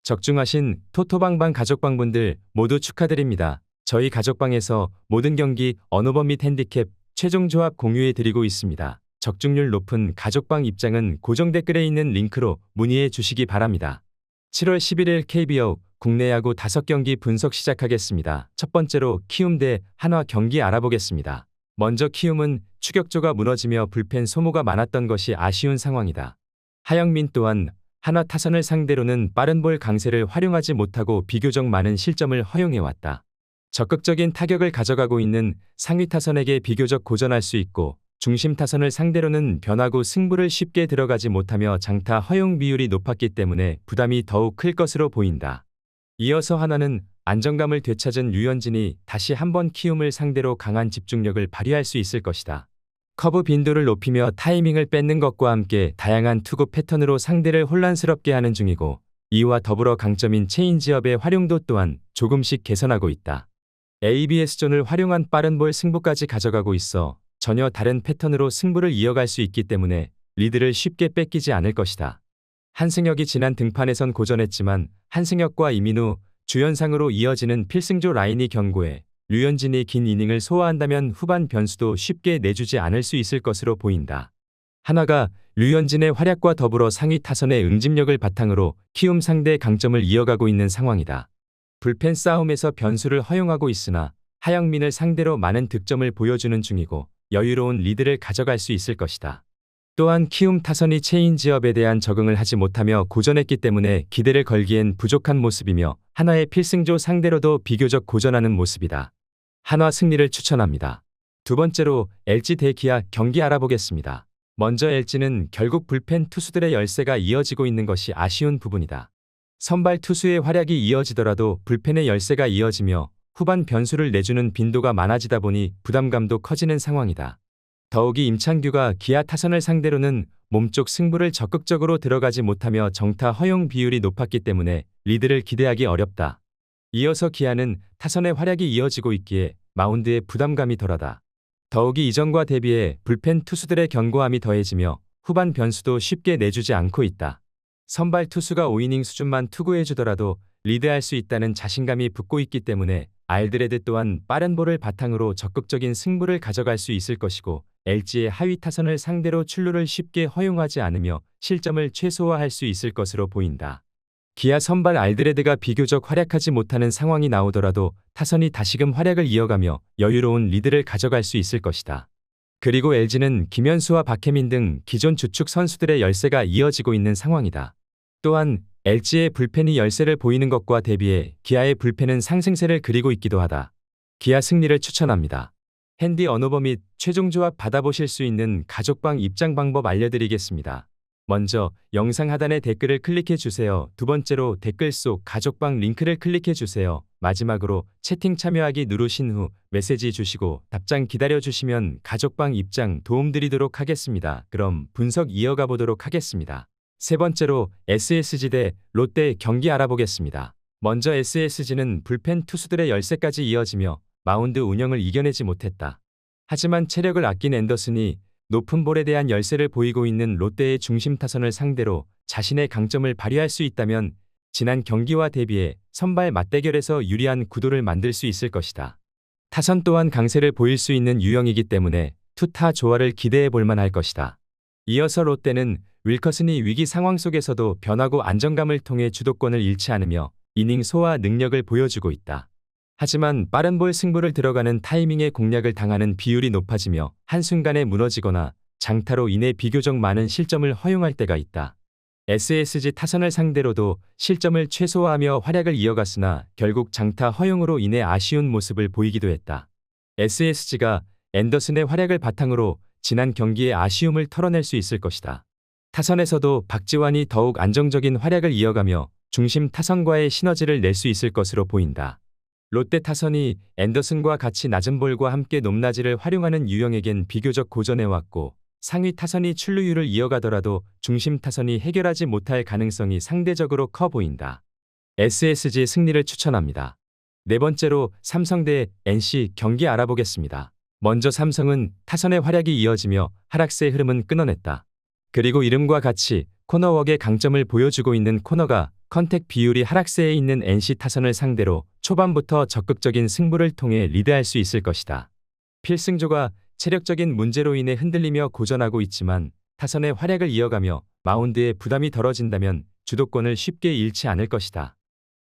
적중하신 토토방방 가족방분들 모두 축하드립니다. 저희 가족방에서 모든 경기, 언어범 및 핸디캡, 최종 조합 공유해 드리고 있습니다. 적중률 높은 가족방 입장은 고정 댓글에 있는 링크로 문의해 주시기 바랍니다. 7월 11일 KBO 국내 야구 5경기 분석 시작하겠습니다. 첫 번째로 키움 대 한화 경기 알아보겠습니다. 먼저 키움은 추격조가 무너지며 불펜 소모가 많았던 것이 아쉬운 상황이다. 하영민 또한 한화 타선을 상대로는 빠른 볼 강세를 활용하지 못하고 비교적 많은 실점을 허용해왔다. 적극적인 타격을 가져가고 있는 상위 타선에게 비교적 고전할 수 있고 중심 타선을 상대로는 변화구 승부를 쉽게 들어가지 못하며 장타 허용 비율이 높았기 때문에 부담이 더욱 클 것으로 보인다. 이어서 한화는 안정감을 되찾은 류현진이 다시 한번 키움을 상대로 강한 집중력을 발휘할 수 있을 것이다. 커브 빈도를 높이며 타이밍을 뺏는 것과 함께 다양한 투구 패턴으로 상대를 혼란스럽게 하는 중이고 이와 더불어 강점인 체인지업의 활용도 또한 조금씩 개선하고 있다. ABS존을 활용한 빠른 볼 승부까지 가져가고 있어 전혀 다른 패턴으로 승부를 이어갈 수 있기 때문에 리드를 쉽게 뺏기지 않을 것이다. 한승혁이 지난 등판에선 고전했지만 한승혁과 이민우, 주연상으로 이어지는 필승조 라인이 견고해 류현진이 긴 이닝을 소화한다면 후반 변수도 쉽게 내주지 않을 수 있을 것으로 보인다. 한화가 류현진의 활약과 더불어 상위 타선의 응집력을 바탕으로 키움 상대 강점을 이어가고 있는 상황이다. 불펜 싸움에서 변수를 허용하고 있으나 하영민을 상대로 많은 득점을 보여주는 중이고 여유로운 리드를 가져갈 수 있을 것이다. 또한 키움 타선이 체인지업에 대한 적응을 하지 못하며 고전했기 때문에 기대를 걸기엔 부족한 모습이며 한화의 필승조 상대로도 비교적 고전하는 모습이다. 한화 승리를 추천합니다. 두 번째로 LG 대 기아 경기 알아보겠습니다. 먼저 LG는 결국 불펜 투수들의 열세가 이어지고 있는 것이 아쉬운 부분이다. 선발 투수의 활약이 이어지더라도 불펜의 열세가 이어지며 후반 변수를 내주는 빈도가 많아지다 보니 부담감도 커지는 상황이다. 더욱이 임창규가 기아 타선을 상대로는 몸쪽 승부를 적극적으로 들어가지 못하며 정타 허용 비율이 높았기 때문에 리드를 기대하기 어렵다. 이어서 기아는 타선의 활약이 이어지고 있기에 마운드의 부담감이 덜하다. 더욱이 이전과 대비해 불펜 투수들의 견고함이 더해지며 후반 변수도 쉽게 내주지 않고 있다. 선발 투수가 5이닝 수준만 투구해주더라도 리드할 수 있다는 자신감이 붙고 있기 때문에 알드레드 또한 빠른 볼을 바탕으로 적극적인 승부를 가져갈 수 있을 것이고 LG의 하위 타선을 상대로 출루를 쉽게 허용하지 않으며 실점을 최소화할 수 있을 것으로 보인다. 기아 선발 알드레드가 비교적 활약하지 못하는 상황이 나오더라도 타선이 다시금 활약을 이어가며 여유로운 리드를 가져갈 수 있을 것이다. 그리고 LG는 김현수와 박혜민 등 기존 주축 선수들의 열세가 이어지고 있는 상황이다. 또한 LG의 불펜이 열세를 보이는 것과 대비해 기아의 불펜은 상승세를 그리고 있기도 하다. 기아 승리를 추천합니다. 핸디 언어버 및 최종 조합 받아보실 수 있는 가족방 입장 방법 알려드리겠습니다. 먼저 영상 하단의 댓글을 클릭해 주세요. 두 번째로 댓글 속 가족방 링크를 클릭해 주세요. 마지막으로 채팅 참여하기 누르신 후 메시지 주시고 답장 기다려 주시면 가족방 입장 도움드리도록 하겠습니다. 그럼 분석 이어가 보도록 하겠습니다. 세 번째로 SSG 대 롯데 경기 알아보겠습니다. 먼저 SSG는 불펜 투수들의 열세까지 이어지며 마운드 운영을 이겨내지 못했다. 하지만 체력을 아낀 앤더슨이 높은 볼에 대한 열세를 보이고 있는 롯데의 중심 타선을 상대로 자신의 강점을 발휘할 수 있다면 지난 경기와 대비해 선발 맞대결에서 유리한 구도를 만들 수 있을 것이다. 타선 또한 강세를 보일 수 있는 유형이기 때문에 투타 조화를 기대해 볼 만할 것이다. 이어서 롯데는 윌커슨이 위기 상황 속에서도 변화구 안정감을 통해 주도권을 잃지 않으며 이닝 소화 능력을 보여주고 있다. 하지만 빠른 볼 승부를 들어가는 타이밍에 공략을 당하는 비율이 높아지며 한순간에 무너지거나 장타로 인해 비교적 많은 실점을 허용할 때가 있다. SSG 타선을 상대로도 실점을 최소화하며 활약을 이어갔으나 결국 장타 허용으로 인해 아쉬운 모습을 보이기도 했다. SSG가 앤더슨의 활약을 바탕으로 지난 경기의 아쉬움을 털어낼 수 있을 것이다. 타선에서도 박지환이 더욱 안정적인 활약을 이어가며 중심 타선과의 시너지를 낼 수 있을 것으로 보인다. 롯데 타선이 앤더슨과 같이 낮은 볼과 함께 높낮이를 활용하는 유형에겐 비교적 고전해왔고 상위 타선이 출루율을 이어가더라도 중심 타선이 해결하지 못할 가능성이 상대적으로 커 보인다. SSG 승리를 추천합니다. 네 번째로 삼성 대 NC 경기 알아보겠습니다. 먼저 삼성은 타선의 활약이 이어지며 하락세의 흐름은 끊어냈다. 그리고 이름과 같이 코너웍의 강점을 보여주고 있는 코너가 컨택 비율이 하락세에 있는 NC 타선을 상대로 초반부터 적극적인 승부를 통해 리드할 수 있을 것이다. 필승조가 체력적인 문제로 인해 흔들리며 고전하고 있지만 타선의 활약을 이어가며 마운드에 부담이 덜어진다면 주도권을 쉽게 잃지 않을 것이다.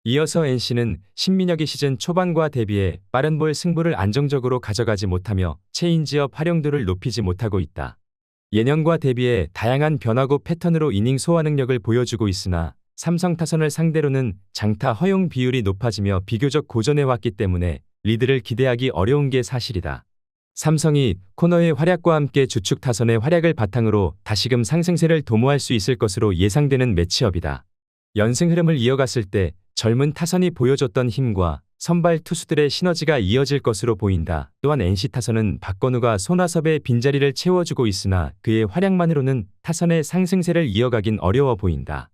이어서 NC는 신민혁이 시즌 초반과 대비해 빠른 볼 승부를 안정적으로 가져가지 못하며 체인지업 활용도를 높이지 못하고 있다. 예년과 대비해 다양한 변화구 패턴으로 이닝 소화 능력을 보여주고 있으나 삼성 타선을 상대로는 장타 허용 비율이 높아지며 비교적 고전해왔기 때문에 리드를 기대하기 어려운 게 사실이다. 삼성이 코너의 활약과 함께 주축 타선의 활약을 바탕으로 다시금 상승세를 도모할 수 있을 것으로 예상되는 매치업이다. 연승 흐름을 이어갔을 때 젊은 타선이 보여줬던 힘과 선발 투수들의 시너지가 이어질 것으로 보인다. 또한 NC 타선은 박건우가 손아섭의 빈자리를 채워주고 있으나 그의 활약만으로는 타선의 상승세를 이어가긴 어려워 보인다.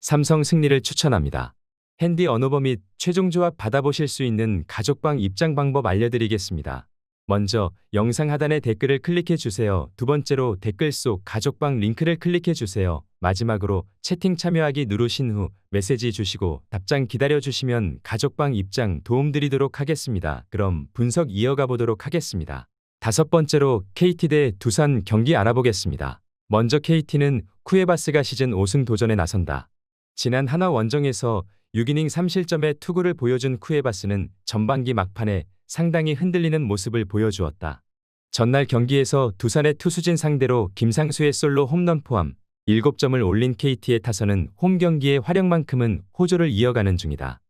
삼성 승리를 추천합니다. 핸디 언오버 및 최종 조합 받아보실 수 있는 가족방 입장 방법 알려드리겠습니다. 먼저 영상 하단의 댓글을 클릭해 주세요. 두 번째로 댓글 속 가족방 링크를 클릭해 주세요. 마지막으로 채팅 참여하기 누르신 후 메시지 주시고 답장 기다려 주시면 가족방 입장 도움드리도록 하겠습니다. 그럼 분석 이어가 보도록 하겠습니다. 다섯 번째로 KT 대 두산 경기 알아보겠습니다. 먼저 KT는 쿠에바스가 시즌 5승 도전에 나선다. 지난 한화 원정에서 6이닝 3실점의 투구를 보여준 쿠에바스는 전반기 막판에 상당히 흔들리는 모습을 보여주었다. 전날 경기에서 두산의 투수진 상대로 김상수의 솔로 홈런 포함 7점을 올린 KT의 타선은 홈 경기의 활약만큼은 호조를 이어가는 중이다.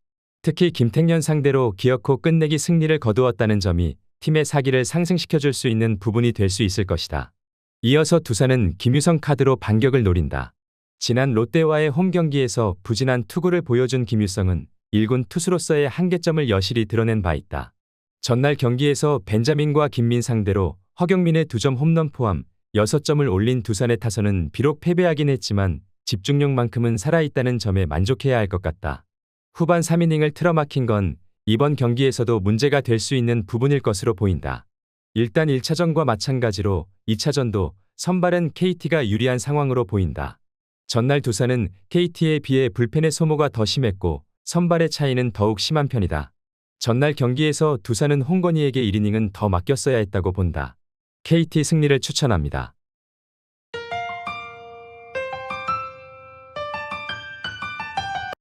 특히 김택년 상대로 기어코 끝내기 승리를 거두었다는 점이 팀의 사기를 상승시켜줄 수 있는 부분이 될 수 있을 것이다. 이어서 두산은 김유성 카드로 반격을 노린다. 지난 롯데와의 홈 경기에서 부진한 투구를 보여준 김유성은 1군 투수로서의 한계점을 여실히 드러낸 바 있다. 전날 경기에서 벤자민과 김민 상대로 허경민의 2점 홈런 포함 6점을 올린 두산의 타선은 비록 패배하긴 했지만 집중력만큼은 살아있다는 점에 만족해야 할 것 같다. 후반 3이닝을 틀어막힌 건 이번 경기에서도 문제가 될 수 있는 부분일 것으로 보인다. 일단 1차전과 마찬가지로 2차전도 선발은 KT가 유리한 상황으로 보인다. 전날 두산은 KT에 비해 불펜의 소모가 더 심했고 선발의 차이는 더욱 심한 편이다. 전날 경기에서 두산은 홍건희에게 1이닝은 더 맡겼어야 했다고 본다. KT 승리를 추천합니다.